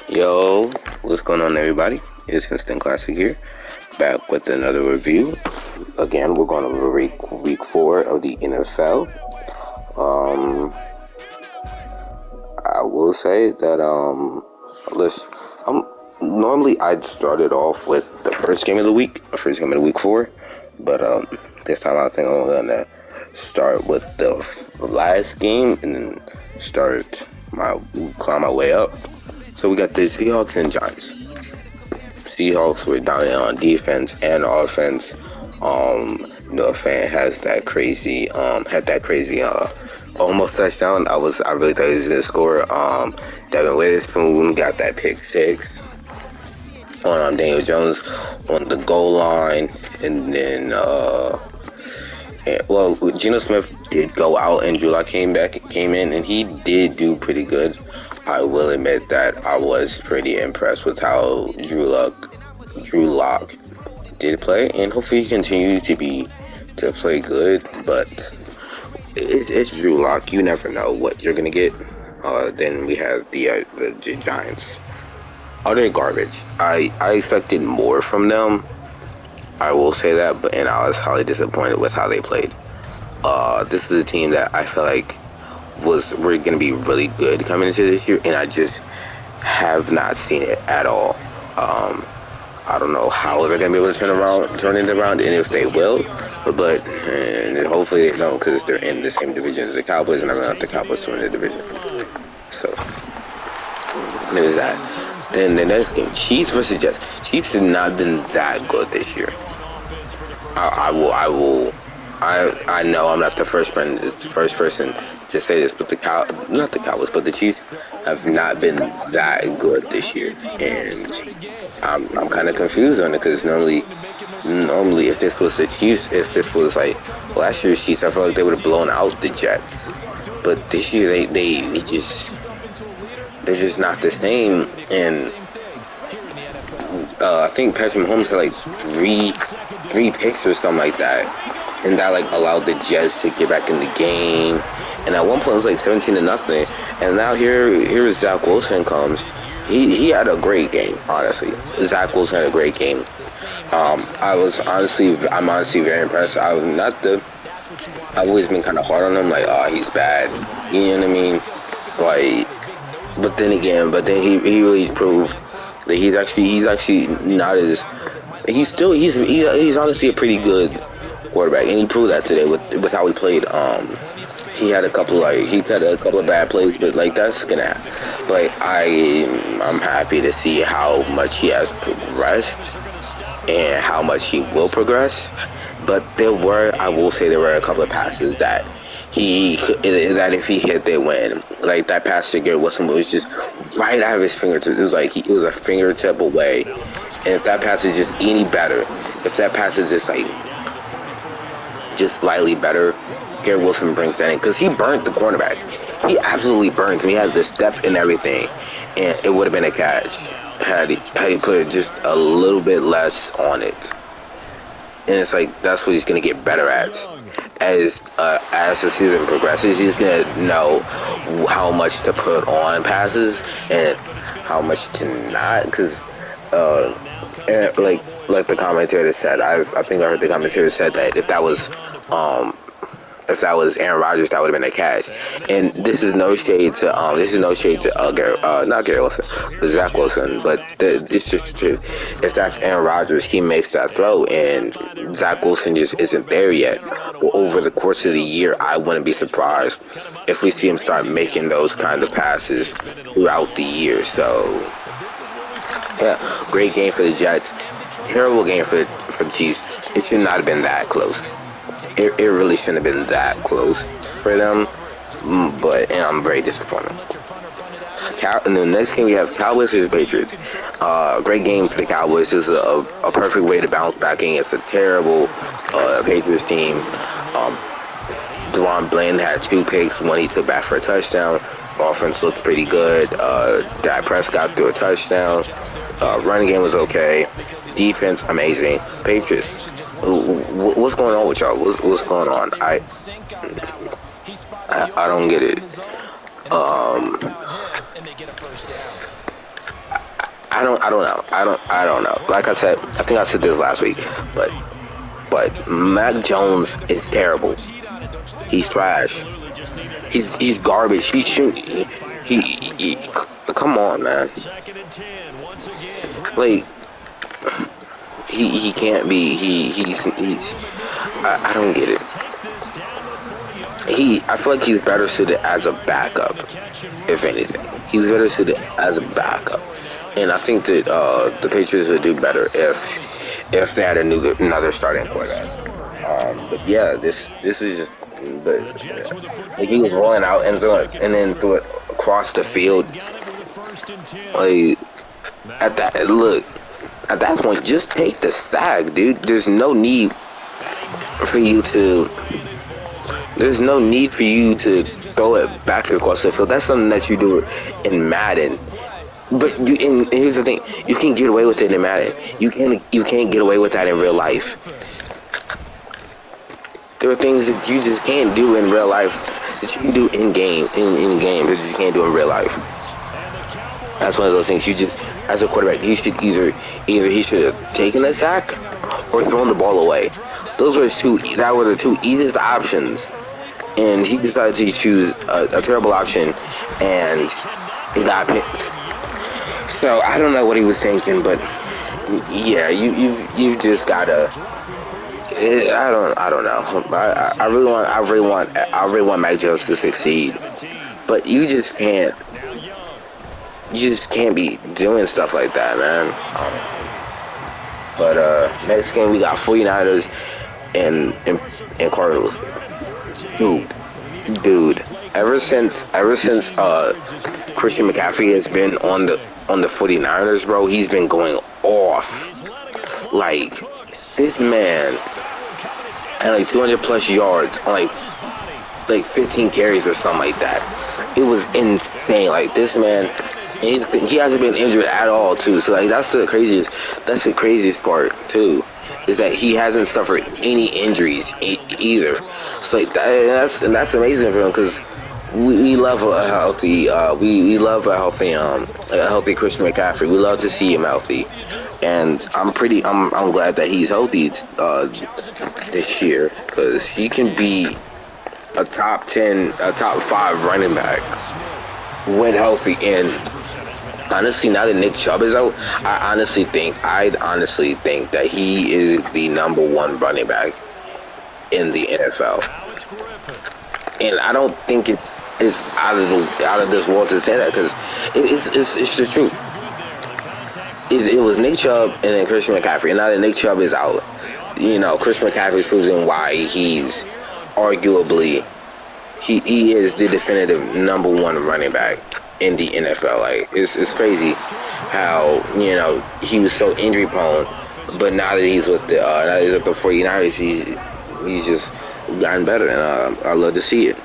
Yo, what's going on, everybody? It's Instant Classic here, back with another review. Again, we're going over week 4 of the NFL. Um, I will say that let's. Normally I'd start it off with the first game of the week, week 4, but this time I think I'm gonna start with the last game and then climb my way up. So we got the Seahawks and Giants. Seahawks were dominant on defense and offense. Noah Fan had that crazy almost touchdown. I really thought he was gonna score. Devin Witherspoon got that pick six on Daniel Jones on the goal line, and then Geno Smith did go out, and Drew Lock came in, and he did do pretty good. I will admit that I was pretty impressed with how Drew Lock did play, and hopefully he continues to play good. But it's Drew Lock. You never know what you're gonna get. Then we have the Giants. Utter garbage. I expected more from them. I will say that, and I was highly disappointed with how they played. This is a team that I feel like we're going to be really good coming into this year, and I just have not seen it at all. I don't know how they're going to be able to turn it around, and if they will, but and hopefully they don't, because they're in the same division as the Cowboys, and I don't want the Cowboys to win the division. So there's that. Then the next game, Chiefs versus Jets. Chiefs have not been that good this year. I know I'm not the first person to say this, but not the Cowboys, but the Chiefs have not been that good this year, and I'm kind of confused on it, because normally if this was the Chiefs, if this was like last year's Chiefs, I felt like they would have blown out the Jets, but this year they're just not the same, and I think Patrick Mahomes had like three picks or something like that, and that like allowed the Jets to get back in the game. And at one point it was like 17-0, and now here Zach Wilson comes. He had a great game, honestly. Zach Wilson had a great game. I'm honestly very impressed. I've always been kind of hard on him, like, oh, he's bad. You know what I mean? Like, but then he really proved that he's actually not as he's honestly a pretty good quarterback, and he proved that today with how he played. He had a couple of bad plays, but like that's gonna happen. Like I'm happy to see how much he has progressed and how much he will progress. But I will say there were a couple of passes that if he hit, they win. Like that pass to Garrett Wilson was just right out of his fingertips. It was like it was a fingertip away. And if that pass is just any better, if that pass is just slightly better, Garrett Wilson brings that in, because he burnt the cornerback. He absolutely burnt him. He has the step and everything, and it would have been a catch had he put just a little bit less on it. And it's like that's what he's gonna get better at. As the season progresses, he's gonna know how much to put on passes and how much to not. Because like the commentator said, I think I heard the commentator said that if that was Aaron Rodgers, that would have been a catch. And this is no shade to not Gary Wilson, but Zach Wilson. But it's just true. If that's Aaron Rodgers, he makes that throw, and Zach Wilson just isn't there yet. Well, over the course of the year, I wouldn't be surprised if we see him start making those kind of passes throughout the year. So, yeah, great game for the Jets. Terrible game for the Chiefs. It should not have been that close. It really shouldn't have been that close for them, but I'm very disappointed. In the next game, we have Cowboys versus Patriots. Great game for the Cowboys. This is a perfect way to bounce back against a terrible Patriots team. Deron Bland had 2 picks. One he took back for a touchdown. Offense looked pretty good. Dak Prescott threw a touchdown. Running game was okay. Defense, amazing. Patriots. What's going on with y'all? What's going on? I don't get it. I don't know. I don't know. Like I said, I think I said this last week, but Mac Jones is terrible. He's trash. He's garbage. He come on, man. Like he can't be. He's I don't get it. I feel like he's better suited as a backup, if anything. He's better suited as a backup, and I think that the Patriots would do better if they had another starting quarterback. But yeah, this is just like he was rolling out and then threw it across the field. Like at that point, just take the sack, dude. For you to There's no need for you to throw it back across the field. That's something that you do in Madden. But and here's the thing: you can get away with it in Madden. You can't get away with that in real life. There are things that you just can't do in real life that you can do in game that you can't do in real life. That's one of those things. You just, as a quarterback, you should either he should have taken the sack or thrown the ball away. That were the two easiest options, and he decided to choose a terrible option, and he got picked. So I don't know what he was thinking, but yeah, you just gotta. I don't know. I really want Mac Jones to succeed, but you just can't be doing stuff like that, man. But next game we got 49ers and Cardinals. Dude. Ever since Christian McCaffrey has been on the 49ers, bro, he's been going off. Like this man had like 200 plus yards on like 15 carries or something like that. It was insane. Like this man, he hasn't been injured at all too. So like that's the craziest part too, is that he hasn't suffered any injuries either. So like that's amazing for him, because we love a healthy we love a healthy Christian McCaffrey. We love to see him healthy, and I'm glad that he's healthy this year, because he can be a top 5 running back when healthy. And honestly, now that Nick Chubb is out, I'd honestly think that he is the number 1 running back in the NFL. And I don't think it's out of this world to say that, because it's the truth. It was Nick Chubb and then Christian McCaffrey, and now that Nick Chubb is out, Christian McCaffrey is proving why he's arguably he is the definitive number 1 running back in the NFL. Like it's crazy how he was so injury prone, but now that he's with the 49ers, he's just gotten better, and I love to see it.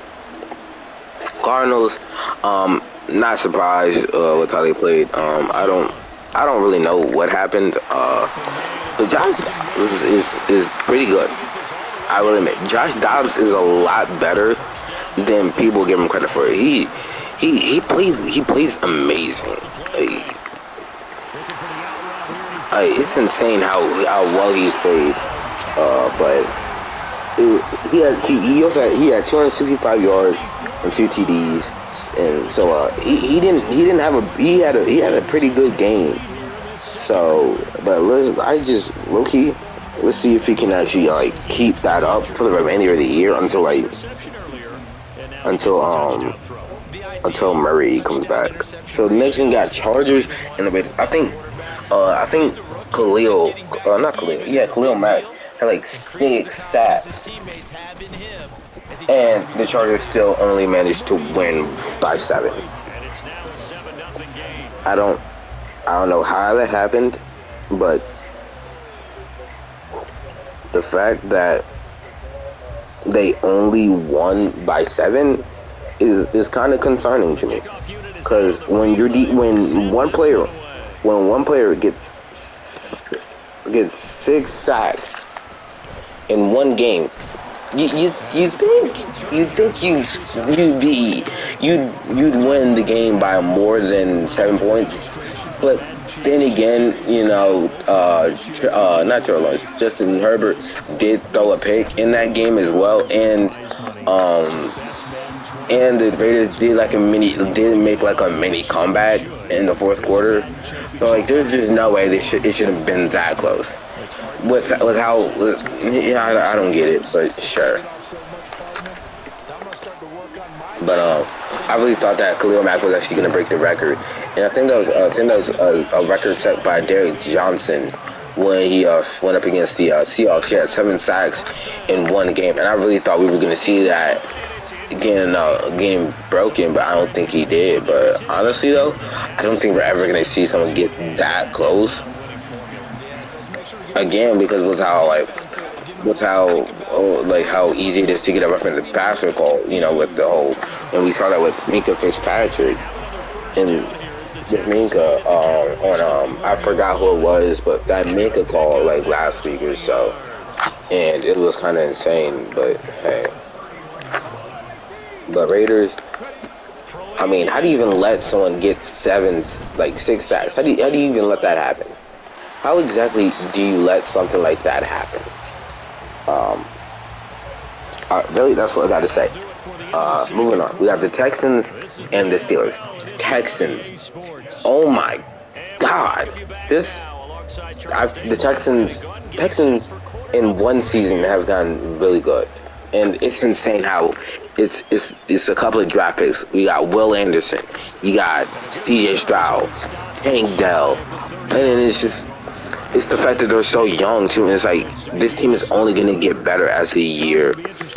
Cardinals, not surprised with how they played. I don't really know what happened. But Josh is pretty good. I will admit, Josh Dobbs is a lot better than people give him credit for. He plays amazing. It's insane how well he's played. But he had 265 yards and 2 TDs, and so he had a pretty good game. So, but let's see if he can actually keep that up for the remainder of the year until Murray comes back. So the next one got Chargers and I think Khalil Mack had like 6 sacks, and the Chargers still only managed to win by 7. I don't know how that happened, but the fact that they only won by 7 is kind of concerning to me, because when one player gets 6 sacks in one game, you think you'd be you'd win the game by more than 7 points. But then again, not Trevor Lawrence, Justin Herbert did throw a pick in that game as well, um, and the Raiders did make like a mini comeback in the fourth quarter. So like, there's just no way it should have been that close. I don't get it, but sure. But I really thought that Khalil Mack was actually going to break the record, and I think that was a record set by Derrick Johnson when he went up against the Seahawks. He had 7 sacks in one game, and I really thought we were going to see that game broken, but I don't think he did. But honestly, though, I don't think we're ever going to see someone get that close again, because with how easy it is to get a reference passer call, with the whole, and we saw that with Minkah Fitzpatrick and with Minkah I forgot who it was, but that Minkah call like last week or so, and it was kind of insane. But hey, but Raiders, I mean, how do you even let someone get 6 sacks? How do you even let that happen? How exactly do you let something like that happen? Really, that's what I got to say. Moving on, we got the Texans and the Steelers. Texans, oh my God, the Texans in one season have gotten really good, and it's insane how it's a couple of draft picks. We got Will Anderson, you got C.J. Stroud, Tank Dell, and then it's the fact that they're so young too, and it's like this team is only going to get better as the year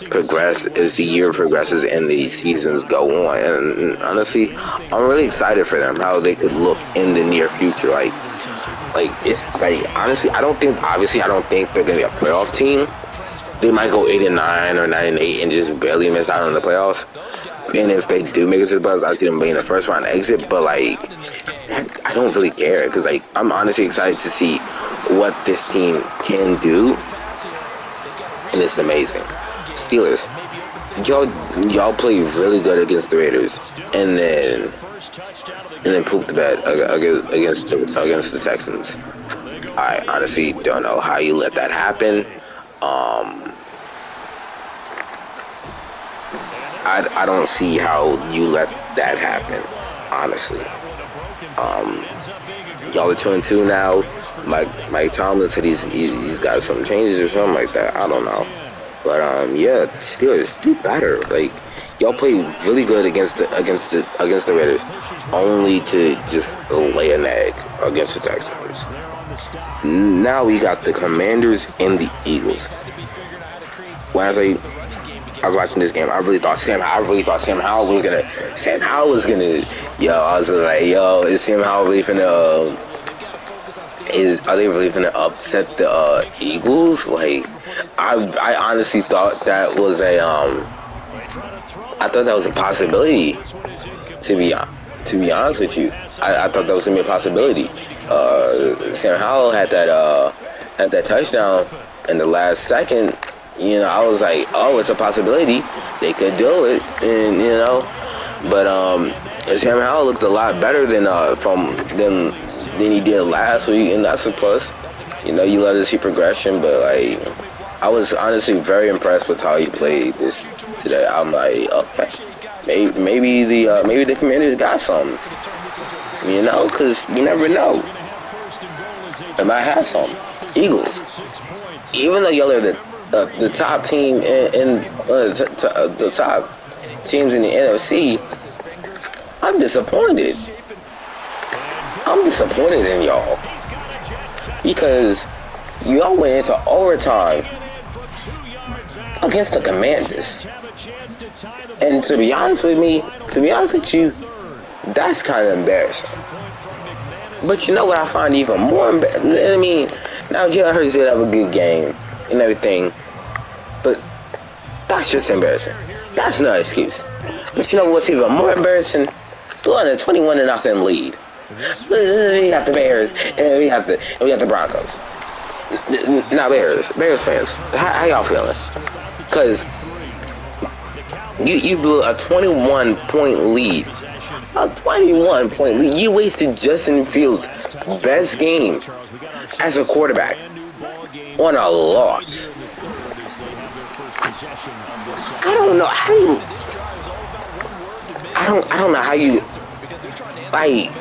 progresses and the seasons go on. And honestly, I'm really excited for them, how they could look in the near future. Honestly, I don't think they're going to be a playoff team. They might go 8-9 or 9-8 and just barely miss out on the playoffs. And if they do make it to the playoffs, I see them being a first round exit. But I don't really care, because I'm honestly excited to see what this team can do, and it's amazing. Steelers, y'all play really good against the Raiders, and then poop the bed against the Texans. I honestly don't know how you let that happen. I don't see how you let that happen, honestly. Y'all are 2-2 now. Mike Tomlin said he's got some changes or something like that. I don't know, but yeah, Steelers, do better. Y'all play really good against the Raiders, only to just lay an egg against the Texans. Now we got the Commanders and the Eagles. When I was watching this game, I really thought Sam Howell was gonna. I was like, is Sam Howell really finna? Are they really finna upset the Eagles? I honestly thought that was a possibility. To be honest with you, I thought that was gonna be a possibility. Sam Howell had that touchdown in the last second. I was like, oh, it's a possibility. They could do it, and but Sam Howell looked a lot better than he did last week, and that's a plus. You love to see progression, but I was honestly very impressed with how he played this today. I'm like, okay, maybe the Commanders got something, because you never know. They might have some. Eagles, even though y'all are the top team the top teams in the NFC, I'm disappointed. I'm disappointed in y'all, because y'all went into overtime against the Commanders, and to be honest with you, that's kind of embarrassing. But you know what I find even more embarrassing? I mean, now Jalen Hurts did have a good game and everything, but that's just embarrassing. That's no excuse. But you know what's even more embarrassing? Blowing a 21-0 lead. We got the Bears, and we got the Broncos. Now Bears fans, how y'all feeling? Because You blew a 21-point lead. A 21-point lead. You wasted Justin Fields' best game as a quarterback on a loss. I don't know how you. I don't know how you. Like,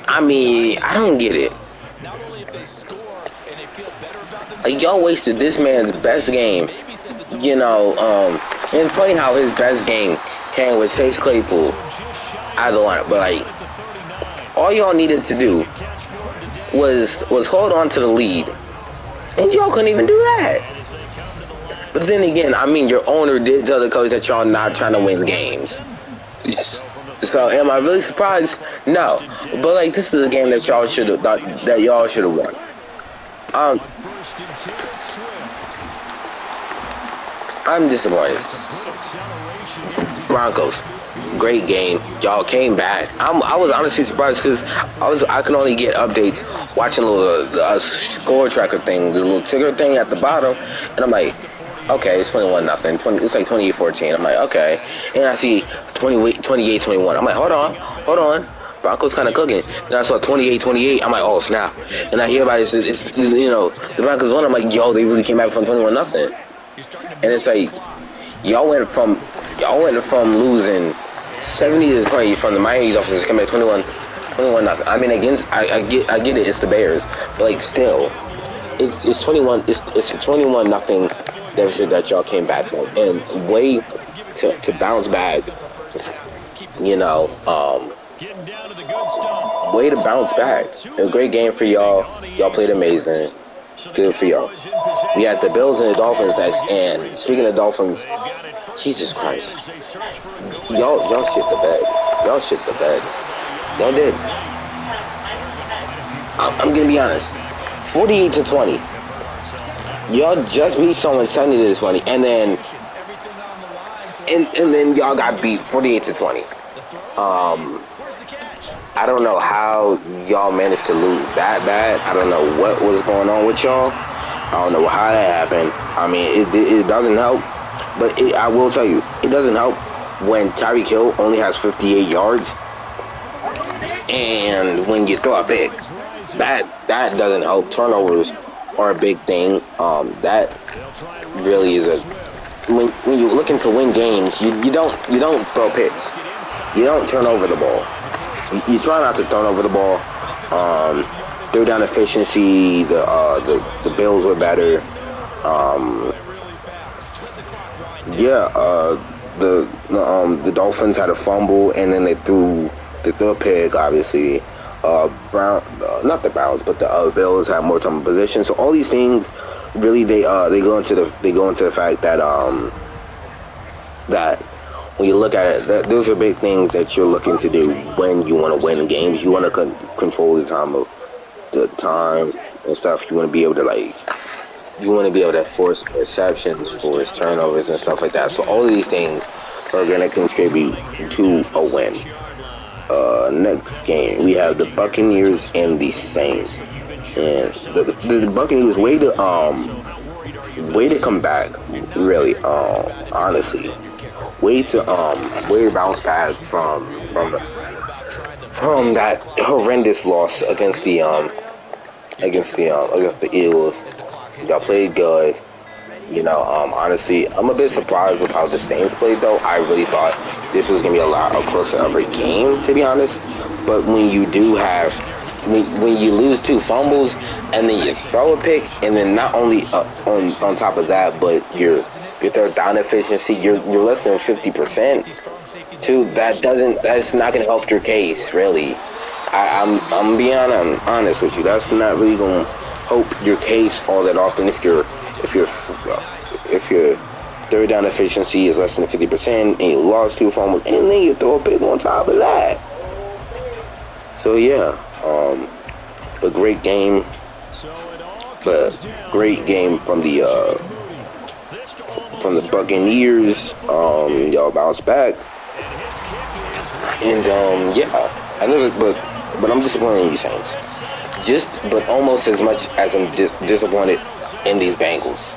I mean, I don't get it. Like, y'all wasted this man's best game. You know, and it's funny how his best game came with Chase Claypool out of the lineup. But like, all y'all needed to do was hold on to the lead, and y'all couldn't even do that. But then again, I mean, your owner did tell the coach that y'all not trying to win games. So am I really surprised? No. But like, this is a game that y'all should have won. I'm disappointed. Broncos, great game. Y'all came back. I was honestly surprised because I can only get updates watching a little score tracker thing, the little ticker thing at the bottom, and I'm like, okay, it's 21-0. It's like 28-14. I'm like, okay, and I see 28-21. I'm like, hold on. Broncos kind of cooking. Then I saw 28-28. I'm like, oh snap! And I hear about it. It's the Broncos won. I'm like, yo, they really came back from 21-0. And it's like, y'all went from losing 70-20 from the Miami Dolphins to come back 21-0. I mean, I get it. It's the Bears, but like still, it's 21. It's a 21-0 deficit that y'all came back from, and way to bounce back. Way to bounce back. A great game for y'all. Y'all played amazing. Good for y'all. We had the Bills and the Dolphins next, and speaking of Dolphins, Jesus Christ, y'all shit the bed. Y'all did. I'm gonna be honest. 48-20. Y'all just beat someone 70-20, and then y'all got beat 48-20. I don't know how y'all managed to lose that bad. I don't know what was going on with y'all. I don't know how that happened. I mean, it doesn't help. But I will tell you, it doesn't help when Tyreek Hill only has 58 yards. And when you throw a pick, that doesn't help. Turnovers are a big thing. That really is a... When you're looking to win games, you don't throw picks. You don't turn over the ball. You try not to turn over the ball. Third down efficiency. The Bills were better. The Dolphins had a fumble, and then they threw a pick. Obviously, not the Browns, but the Bills had more time of possession. So all these things, really, they go into the fact that that. When you look at it, those are big things that you're looking to do when you want to win games. You want to control the time and stuff. You want to be able to force interceptions, force turnovers, and stuff like that. So all of these things are going to contribute to a win. Next game, we have the Buccaneers and the Saints, and the Buccaneers way to come back. Really, honestly. Way to bounce back from that horrendous loss against the Eagles. Y'all played good. Honestly, I'm a bit surprised with how the Saints played though. I really thought this was gonna be a lot closer of a game, to be honest. But when you lose 2 fumbles and then you throw a pick, and then not only on top of that, but your third down efficiency, you're less than 50%. Too, that's not gonna help your case really. I'm being honest with you. That's not really gonna help your case all that often if your third down efficiency is less than 50% and you lost 2 fumbles and then you throw a pick on top of that. So yeah, a great game, but great game from the Buccaneers. Y'all bounced back, and I know that, but I'm disappointed in you Saints. But almost as much as I'm disappointed in these Bengals.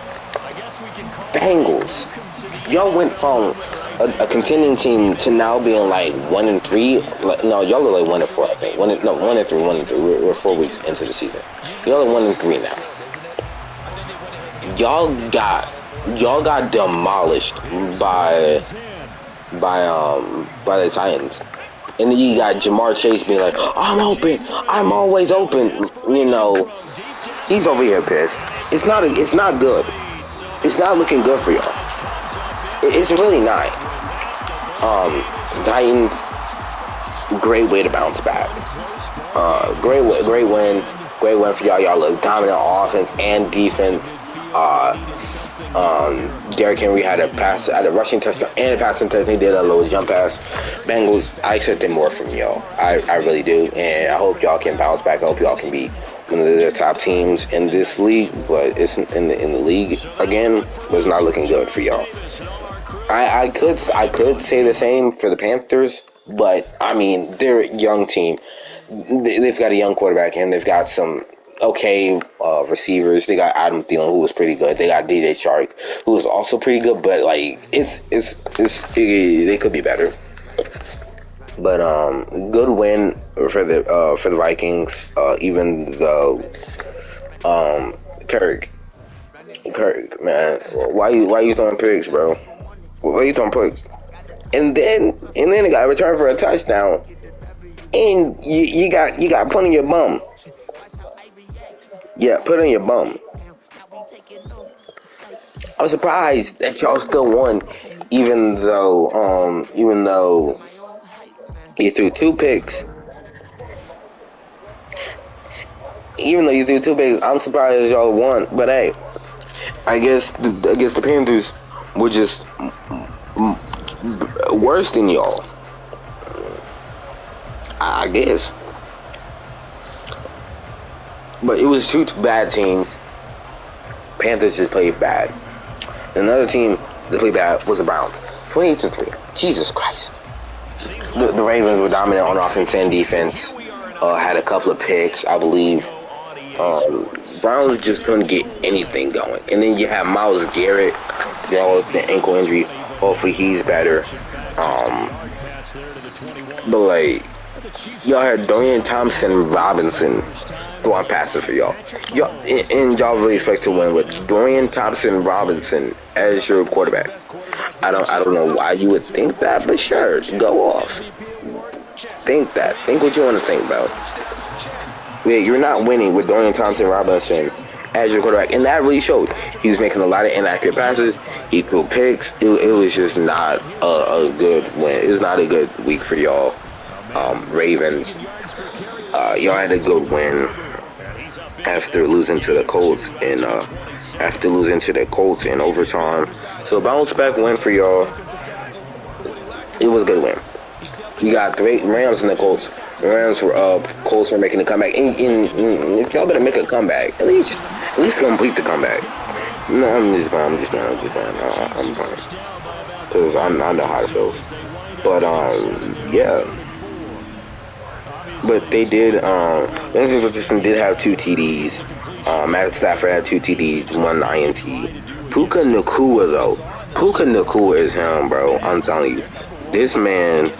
Y'all went from a contending team to now being like 1-3. Like, no, y'all are like 1-4. I think 1-3, 1-3. We're 4 weeks into the season. Y'all are 1-3 now. Y'all got demolished by the Titans. And then you got Jamar Chase being like, I'm open. I'm always open. You know, he's over here pissed. It's not good. It's not looking good for y'all. It's really not. Titans, great way to bounce back. Great win for y'all. Y'all look dominant on offense and defense. Derrick Henry had a rushing touchdown and a passing touchdown. He did a little jump pass. Bengals, I expected more from y'all. I really do, and I hope y'all can bounce back. I hope y'all can be one of the top teams in this league, but it's in the league again. Was not looking good for y'all. I could say the same for the Panthers, but I mean they're a young team. They've got a young quarterback and they've got some okay receivers. They got Adam Thielen, who was pretty good. They got DJ Chark, who was also pretty good. But like they could be better. But good win for the Vikings. Even though Kirk, man, why you throwing picks, bro? Why you throwing picks? And then the guy returned for a touchdown, and you got put on your bum. Yeah, put on your bum. I'm surprised that y'all still won, even though you threw two picks. Even though you threw two picks, I'm surprised y'all won. But hey, I guess the Panthers were just worse than y'all. I guess. But it was two bad teams. Panthers just played bad. Another team that played bad was the Browns. 28-3. Jesus Christ. The Ravens were dominant on offense and defense. Had a couple of picks, I believe. Browns just couldn't get anything going. And then you have Myles Garrett, with the ankle injury. Hopefully he's better. But like, y'all had Dorian Thompson-Robinson throwing passes for y'all. And y'all really expect to win with Dorian Thompson-Robinson as your quarterback. I don't know why you would think that, but sure, go off. Think that. Think what you want to think about. Yeah, you're not winning with Dorian Thompson-Robinson as your quarterback, and that really showed. He was making a lot of inaccurate passes. He threw picks. It was just not a good win. It's not a good week for y'all. Ravens. Y'all had a good win after losing to the Colts in overtime. So bounce back win for y'all. It was a good win. You got the Rams and the Colts. The Rams were up. Colts were making a comeback. And if y'all gonna make a comeback, at least complete the comeback. No, I'm just playing. I'm fine. Because I know how it feels. But yeah. But they did. Anthony Richardson did have 2 TDs. Matt Stafford had 2 TDs, 1 INT. Puka Nacua though. Puka Nacua is him, bro. I'm telling you, this man.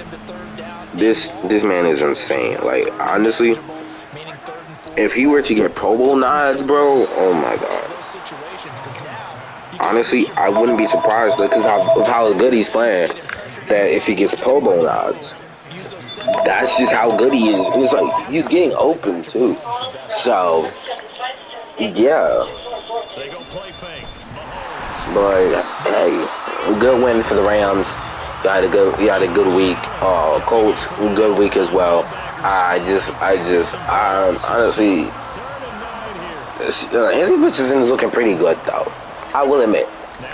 This man is insane. Like, honestly, if he were to get Pro Bowl nods, bro, oh my god. Honestly, I wouldn't be surprised because of how good he's playing. That if he gets Pro Bowl nods, that's just how good he is. And it's like he's getting open too. So, yeah. But hey, good win for the Rams. You had a good week. Colts, good week as well. I honestly, Anthony Richardson is looking pretty good though. I will admit.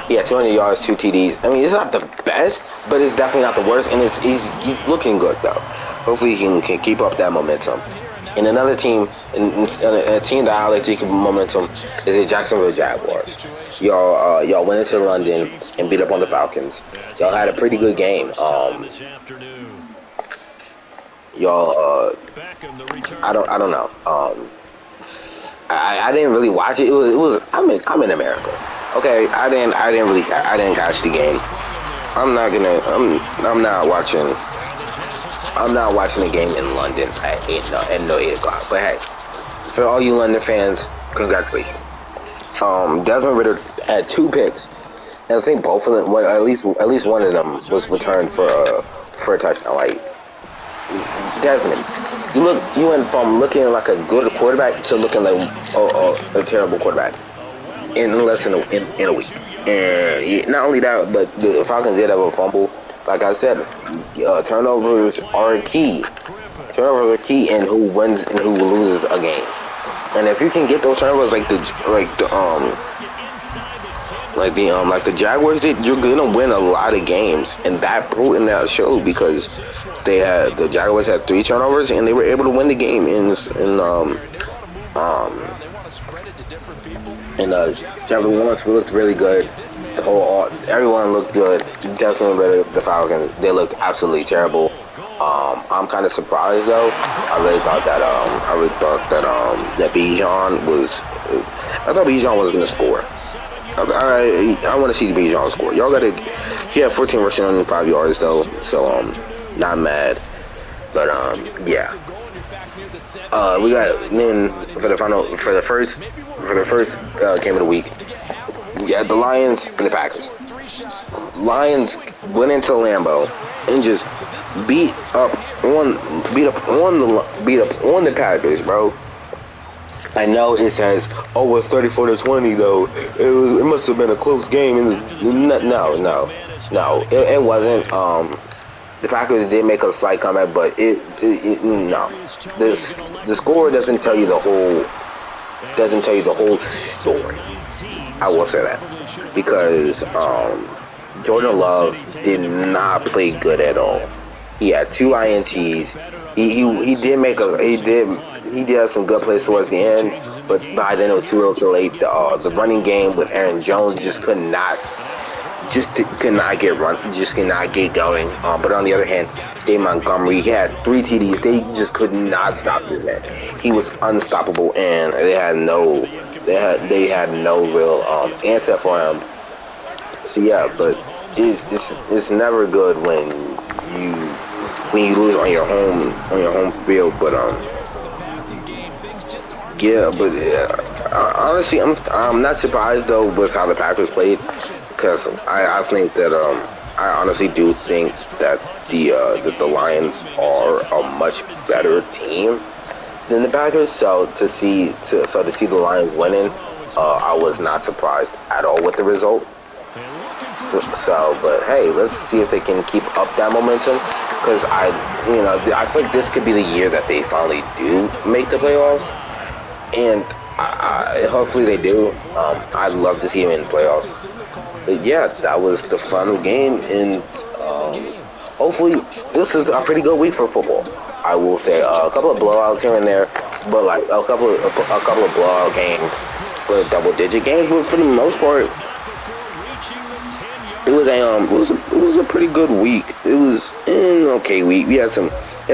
Yeah, 200 yards, 2 TDs. I mean, it's not the best, but it's definitely not the worst, and he's looking good though. Hopefully, he can keep up that momentum. And another team, a team that I like to keep momentum is the Jacksonville Jaguars. Y'all went into London and beat up on the Falcons. Y'all had a pretty good game. I don't know. I didn't really watch it. I'm in America. Okay, I didn't catch the game. I'm not gonna. I'm not watching. I'm not watching the game in London at 8 o'clock. But hey, for all you London fans, congratulations. Desmond Ritter had 2 picks, and I think both of them, well, at least one of them was returned for a touchdown. Like Desmond, you went from looking like a good quarterback to looking like a terrible quarterback in less than in a week. And not only that, but the Falcons did have a fumble. Like I said, turnovers are key. Turnovers are key in who wins and who loses a game. And if you can get those turnovers like the Jaguars did, you're gonna win a lot of games, and that proved in that show because the Jaguars had 3 turnovers and they were able to win the game Trevor Lawrence looked really good. Everyone looked good. Definitely better. The Falcons, they looked absolutely terrible. I'm kind of surprised though. That Bijan was. I thought Bijan was gonna score. I want to see the Bijan score. Y'all gotta. He had 14 rushing on 5 yards though, so not mad. But yeah. We got then for the first game of the week. We had the Lions and the Packers. Lions went into Lambeau and just beat up on the Packers, bro. I know it says, oh, it's 34-20 though. It must have been a close game. No, it wasn't. The Packers did make a slight comeback, but no. The score doesn't tell you the whole story. I will say that because Jordan Love did not play good at all. He had 2 INTs. He did have some good plays towards the end, but by then it was too little too late. The running game with Aaron Jones just could not get going. But on the other hand, Dave Montgomery, he had 3 TDs. They just could not stop this man. He was unstoppable, and they had no real answer for him. So yeah, but it's never good when you lose on your home field. But honestly, I'm not surprised though with how the Packers played, because I think that I honestly do think that the Lions are a much better team than the Packers. So to see the Lions winning, I was not surprised at all with the result. But hey, let's see if they can keep up that momentum, because I feel like this could be the year that they finally do make the playoffs, and hopefully they do. I'd love to see them in the playoffs. But yeah, that was the final game, and hopefully this is a pretty good week for football. I will say a couple of blowouts here and there, but like a couple of blowout games, but double-digit games. But for the most part, it was a pretty good week. It was an okay week. We had a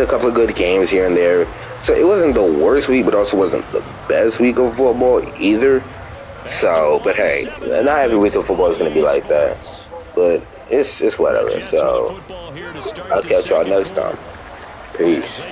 couple of good games here and there. So it wasn't the worst week, but also wasn't the best week of football either. So, but hey, not every week of football is going to be like that. But it's whatever. So, I'll catch y'all next time. Peace.